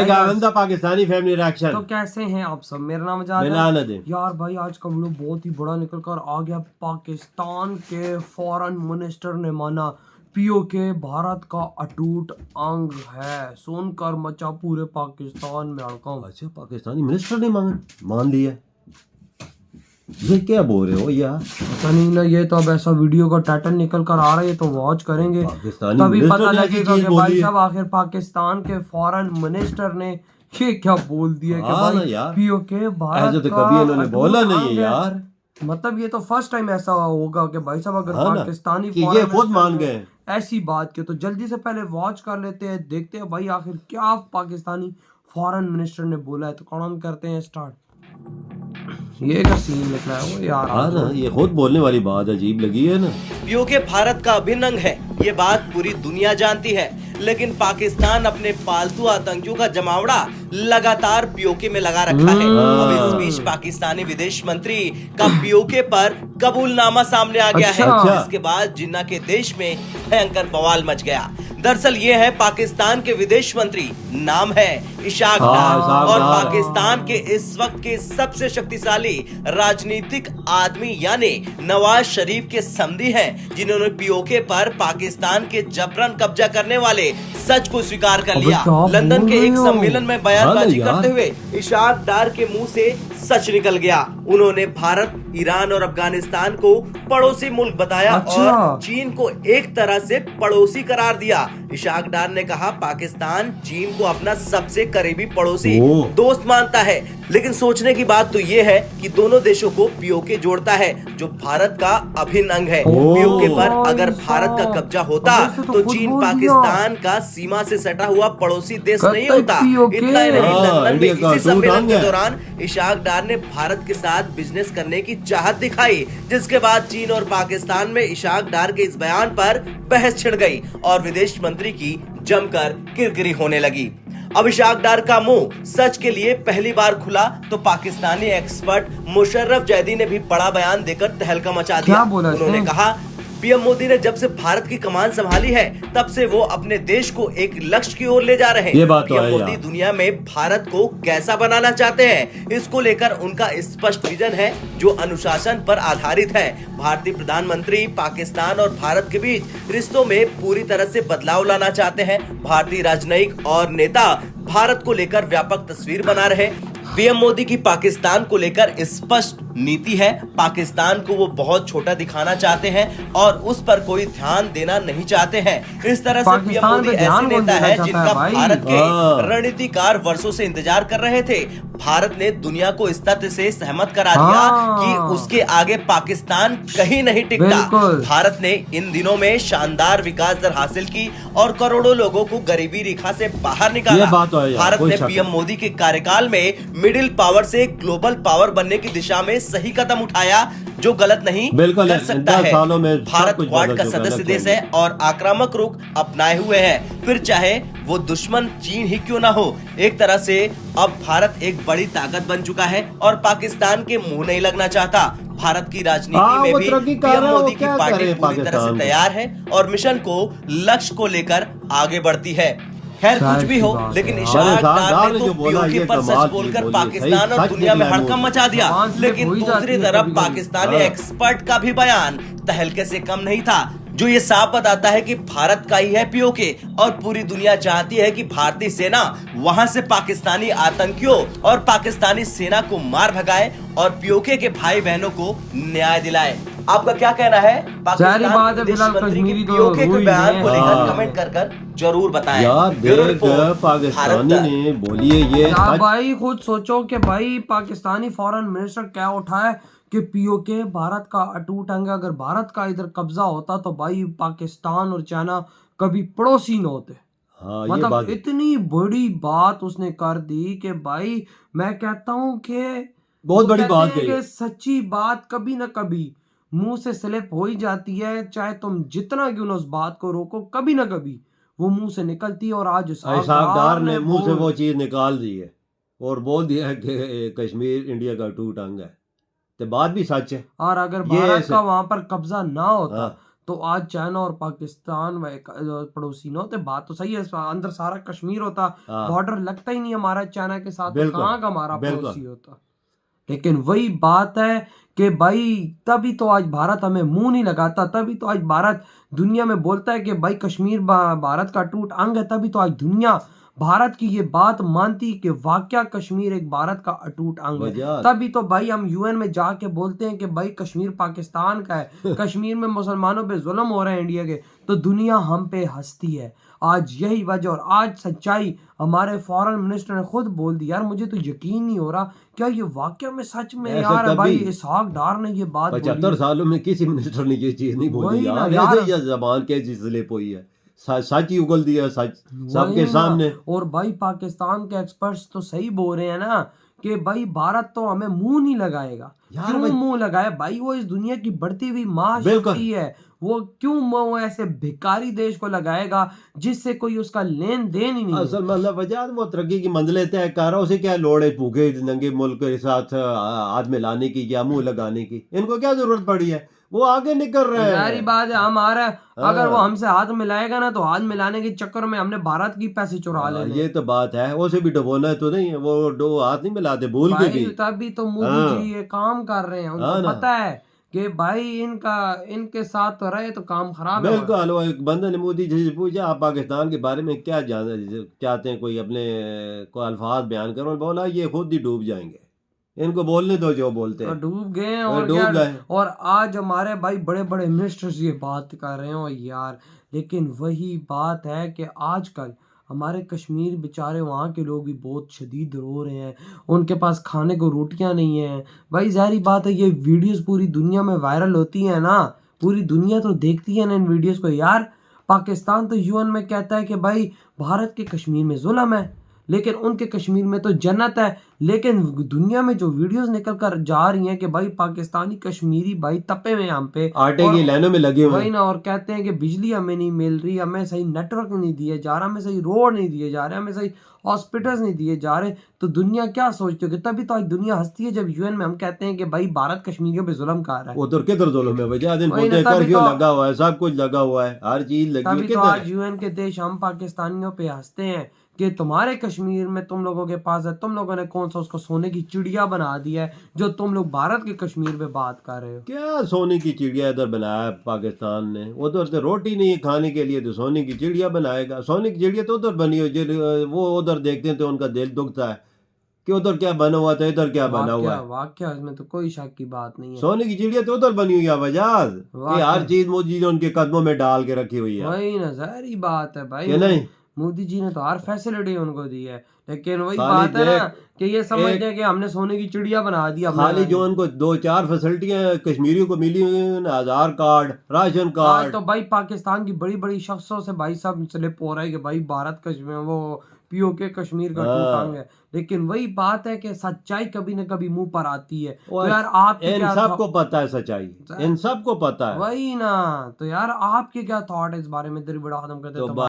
Pakistani family reaction. तो कैसे हैं आप सब? मेरा नाम आजाद है। यार भाई आज का वीडियो बहुत ही बड़ा निकल कर आ गया। पाकिस्तान के फॉरेन मिनिस्टर ने माना पीओके भारत का अटूट अंग है। सुनकर मचा पूरे पाकिस्तान में हड़कंप। अच्छा, पाकिस्तानी मिनिस्टर ने मान लिया। ये क्या बोल रहे हो यार? पता नहीं ना, ये तो अब ऐसा वीडियो का टाइटल निकल कर आ रहा है तो वॉच करेंगे तभी पता लगेगा कि भाई साहब आखिर पाकिस्तान के फॉरेन मिनिस्टर ने ये क्या बोल दिया कि भाई पीओके भारत का कभी इन्होंने बोला नहीं है यार। मतलब ये तो फर्स्ट टाइम ऐसा होगा कि भाई साहब अगर पाकिस्तानी ये खुद मान गए ऐसी बात की। तो जल्दी से पहले वॉच कर लेते हैं, देखते हैं भाई आखिर क्या पाकिस्तानी फॉरेन मिनिस्टर ने बोला है। तो काम करते हैं स्टार्ट। ये क्या सीन निकला है वो यार। हाँ ना, ये खुद बोलने वाली बात अजीब लगी है ना। पीओके भारत का अभिन्न अंग है, ये बात पूरी दुनिया जानती है, लेकिन पाकिस्तान अपने पालतू आतंकियों का जमावड़ा लगातार पीओके में लगा रखा है। अब इस बीच पाकिस्तानी विदेश मंत्री का पीओके पर कबूलनामा सामने आ गया है, जिसके बाद जिन्ना के देश में भयंकर बवाल मच गया। दरअसल ये है पाकिस्तान के विदेश मंत्री, नाम है इशाक डार, और पाकिस्तान के इस वक्त के सबसे शक्तिशाली राजनीतिक आदमी यानी नवाज शरीफ के समधी हैं, जिन्होंने पीओके पर पाकिस्तान के जबरन कब्जा करने वाले सच को स्वीकार कर लिया। लंदन के एक सम्मेलन में बयानबाजी करते हुए इशाक डार के मुंह से सच निकल गया। उन्होंने भारत, ईरान और अफगानिस्तान को पड़ोसी मुल्क बताया और चीन को एक तरह से पड़ोसी करार दिया। इशाक डार ने कहा पाकिस्तान चीन को अपना सबसे करीबी पड़ोसी दोस्त मानता है, लेकिन सोचने की बात तो ये है कि दोनों देशों को पीओके जोड़ता है, जो भारत का अभिन्न अंग है। पीओके पर अगर भारत का कब्जा होता तो चीन पाकिस्तान का सीमा से सटा हुआ पड़ोसी देश नहीं होता। इतना ही नहीं, लंदन में इसी सम्मेलन के दौरान इशाक डार ने भारत के साथ बिजनेस करने की चाहत दिखाई, जिसके बाद चीन और पाकिस्तान में इशाक डार के इस बयान पर बहस छिड़ गई और विदेश मंत्री की जमकर किरकिरी होने लगी। अब इशाक डार का मुंह सच के लिए पहली बार खुला तो पाकिस्तानी एक्सपर्ट मुशर्रफ जैदी ने भी बड़ा बयान देकर तहलका मचा दिया। उन्होंने कहा पीएम मोदी ने जब से भारत की कमान संभाली है तब से वो अपने देश को एक लक्ष्य की ओर ले जा रहे हैं। पीएम मोदी दुनिया में भारत को कैसा बनाना चाहते हैं, इसको लेकर उनका स्पष्ट विजन है जो अनुशासन पर आधारित है। भारतीय प्रधानमंत्री पाकिस्तान और भारत के बीच रिश्तों में पूरी तरह से बदलाव लाना चाहते हैं। भारतीय राजनयिक और नेता भारत को लेकर व्यापक तस्वीर बना रहे। पीएम मोदी की पाकिस्तान को लेकर स्पष्ट नीति है। पाकिस्तान को वो बहुत छोटा दिखाना चाहते हैं और उस पर कोई ध्यान देना नहीं चाहते हैं। इस तरह से पीएम मोदी ऐसे नेता है जिनका भारत के रणनीतिकार वर्षों से इंतजार कर रहे थे। भारत ने दुनिया को इस तथ्य से सहमत करा दिया कि उसके आगे पाकिस्तान कहीं नहीं टिकता। भारत ने इन दिनों में शानदार विकास दर हासिल की और करोड़ों लोगों को गरीबी रेखा से बाहर निकाला। भारत ने पीएम मोदी के कार्यकाल में मिडिल पावर से ग्लोबल पावर बनने की दिशा में सही कदम उठाया, जो गलत नहीं कर सकता है। भारत क्वाड का सदस्य देश है और आक्रामक रुख अपनाए हुए है, फिर चाहे वो दुश्मन चीन ही क्यों ना हो। एक तरह से अब भारत एक बड़ी ताकत बन चुका है और पाकिस्तान के मुंह नहीं लगना चाहता। भारत की राजनीति में भी पीएम मोदी की पार्टी पूरी तरह से तैयार है और मिशन को, लक्ष्य को लेकर आगे बढ़ती है। खैर कुछ भी हो, लेकिन इशाक डार ने तो पीओके पर सच बोलकर पाकिस्तान और दुनिया में हड़कंप मचा दिया। लेकिन दूसरी तरफ पाकिस्तानी एक्सपर्ट का भी बयान तहलके से कम नहीं था, जो ये साफ बताता है कि भारत का ही है पीओके और पूरी दुनिया चाहती है कि भारतीय सेना वहां से पाकिस्तानी आतंकियों और पाकिस्तानी सेना को मार भगाए और पीओके के भाई बहनों को न्याय दिलाए। आपका क्या कहना है? सारी बात है फिलहाल कश्मीरी पीओके के बयान को लेकर कमेंट कर जरूर बताएं। यार देख पाकिस्तानी ने बोली है ये भाई खुद सोचो कि भाई पाकिस्तानी फॉरेन मिनिस्टर क्या उठाए कि पीओके भारत का अटूट अंग। अगर भारत का इधर कब्जा होता तो भाई पाकिस्तान और चाइना कभी पड़ोसी न होते। मतलब इतनी बड़ी बात उसने कर दी कि भाई मैं कहता हूँ कि बहुत बड़ी बात कही। सच्ची बात कभी ना कभी मुंह से स्लिप हो ही जाती है, चाहे तुम जितना क्यों ना उस बात को रोको, कभी ना कभी वो मुंह से निकलती है। और आज इशाक डार ने मुंह से वो चीज निकाल दी है और बोल दिया है कि कश्मीर इंडिया का अटूट अंग है। तो बात भी सच है। और अगर भारत का वहां पर कब्जा ना होता तो आज चाइना और पाकिस्तान व पड़ोसी न होते। बात तो सही है, अंदर सारा कश्मीर होता, हाँ। बॉर्डर लगता ही नहीं हमारा चाइना के साथ, तो बिल्कुल, कहाँ का हमारा बिल्कुल। पड़ोसी होता। लेकिन वही बात है कि भाई तभी तो आज भारत हमें मुंह नहीं लगाता, तभी तो आज भारत दुनिया में बोलता है कि भाई कश्मीर भारत का अटूट अंग है। तभी तो आज दुनिया भारत की ये बात मानती कि वाकया कश्मीर एक भारत का अटूट अंग है। वजह तभी तो भाई हम यूएन में जाके बोलते हैं कि भाई कश्मीर पाकिस्तान का है, कश्मीर में मुसलमानों पे जुल्म हो रहे हैं इंडिया के, तो दुनिया हम पे हंसती है। आज यही वजह, और आज सच्चाई हमारे फॉरेन मिनिस्टर ने खुद बोल दी। यार मुझे तो यकीन नहीं हो रहा, क्या ये वाकया में सच में ऐसा यार भाई कभी इसहाक डार ने ये बात बोली 75 है? सालों में किसी मिनिस्टर ने ये चीज नहीं बोली वही ना यार। यार। ऐसे ये जबान कैसी स्लिप हुई है, सच ही उगल दिया, सच सबके वही ना। सामने। और भाई पाकिस्तान के एक्सपर्ट्स तो सही बोल रहे हैं ना कि भाई भारत तो हमें मुंह नहीं लगाएगा। यार क्यों भाई- मुंह लगाए भाई? वो इस दुनिया की बढ़ती हुई बिल्कुल। महाशक्ति है, वो क्यों वो ऐसे भिखारी देश को लगाएगा जिससे कोई उसका लेन देन ही नहीं है। असल मतलब वजह वो तरक्की की मंजिलें तय कर रहा है, उसे क्या लोड़ है भूखे नंगे मुल्क के साथ हाथ मिलाने की या मुंह लगाने की? इनको क्या जरूरत पड़ी है? वो आगे निकल रहे जाहिर हैं। बात है हमारा, अगर वो हाँ। हमसे हाथ मिलाएगा ना तो हाथ मिलाने के चक्कर में हमने भारत की पैसे चुरा लेने। ये तो बात है, उसे भी डुबोना तो नहीं है, वो दो हाथ नहीं मिलाते भूल के भी। भाई तभी तो मोदी हाँ। जी ये काम कर रहे हैं, उनको हाँ ना। पता है कि भाई इनके साथ तो रहे तो काम खराब है। बिल्कुल। वो एक बंदे ने मोदी जी से पूछा आप पाकिस्तान के बारे में क्या जानना चाहते हैं, कोई अपने को अल्फाज बयान करो। बोला ये खुद ही डूब जाएंगे, इनको बोलने दो जो बोलते और हैं। डूब गए हैं, वो और डूब क्या। गए। और आज हमारे भाई बड़े बड़े मिनिस्टर्स ये बात कर रहे हो यार। लेकिन वही बात है कि आजकल हमारे कश्मीर बेचारे वहाँ के लोग भी बहुत शदीद रो रहे हैं, उनके पास खाने को रोटियां नहीं है। भाई जाहिर बात है ये वीडियोस पूरी दुनिया में वायरल होती है ना, पूरी दुनिया तो देखती है ना इन वीडियोस को यार। पाकिस्तान तो यूएन में कहता है कि भाई भारत के कश्मीर में जुल्म है, लेकिन उनके कश्मीर में तो जन्नत है। लेकिन दुनिया में जो वीडियोस निकल कर जा रही हैं कि भाई पाकिस्तानी कश्मीरी भाई तपे हुए हैं हम पे, आटे और की लाइनों में लगे हुए वही हैं। ना, और कहते हैं कि बिजली हमें नहीं मिल रही, हमें सही नेटवर्क नहीं दिए जा रहा, हमें सही रोड नहीं दिए जा रहे, हमें सही हॉस्पिटल्स नहीं दिए जा रहे। तो दुनिया क्या सोचती होगी? तभी तो आज दुनिया हंसती है जब यूएन में हम कहते हैं कि भाई भारत कश्मीरियों पे जुल्म कर रहा है। उधर किधर जुल्म है? वजह दिन वही ना, बोलते तभी कर्फ्यू तो- लगा हुआ है, सब कुछ लगा हुआ है, हर चीज लगी है। तभी तो किधर आज है? यूएन के देश हम पाकिस्तानियों पे हंसते हैं कि तुम्हारे कश्मीर में तुम लोगों के पास है, तुम लोगों ने कौन सा उसको सोने की चिड़िया बना दिया है जो तुम लोग भारत के कश्मीर पे बात कर रहे हो। क्या सोने की चिड़िया इधर बनाया है पाकिस्तान ने? उधर से रोटी नहीं है खाने के लिए तो सोने की चिड़िया बनाएगा। सोने की चिड़िया तो उधर बनी हुई, वो उधर देखते हैं तो उनका दिल दुखता है कि उधर क्या बना हुआ था, इधर क्या बना हुआ है। वाकया इसमें तो कोई शक की बात नहीं है। सोने की चिड़िया तो उधर बनी हुई है वजाज, कि वाकई। हर चीज मोदी ने उनके कदमों में डाल के रखी हुई है वही ना, जाहिर बात है भाई, कि नहीं? मोदी जी ने तो हर फैसिलिटी उनको दी है, लेकिन वही खाली बात है ना देख, कि ये समझते हैं कि हमने सोने की चिड़िया बना दी अपने खाली राज्य जो में। उनको 2-4 फैसिलिटियां कश्मीरियों को मिली हुई हैं, आधार कार्ड, राशन आज कार्ड। तो भाई पाकिस्तान की बड़ी बड़ी शख्सों से भाई साहब स्लिप हो रहा है कि भाई भारत कश्मीर वो पीओके कश्मीर का हाँ। टूटांग है। लेकिन वही बात है कि सच्चाई कभी न कभी मुंह पर आती है। तो और यार आपकी इन क्या सबको पता है सच्चाई, इन सबको पता है। वही ना, तो यार आपके क्या थॉट है इस बारे में? तेरी बड़ा खत्म करते तो तो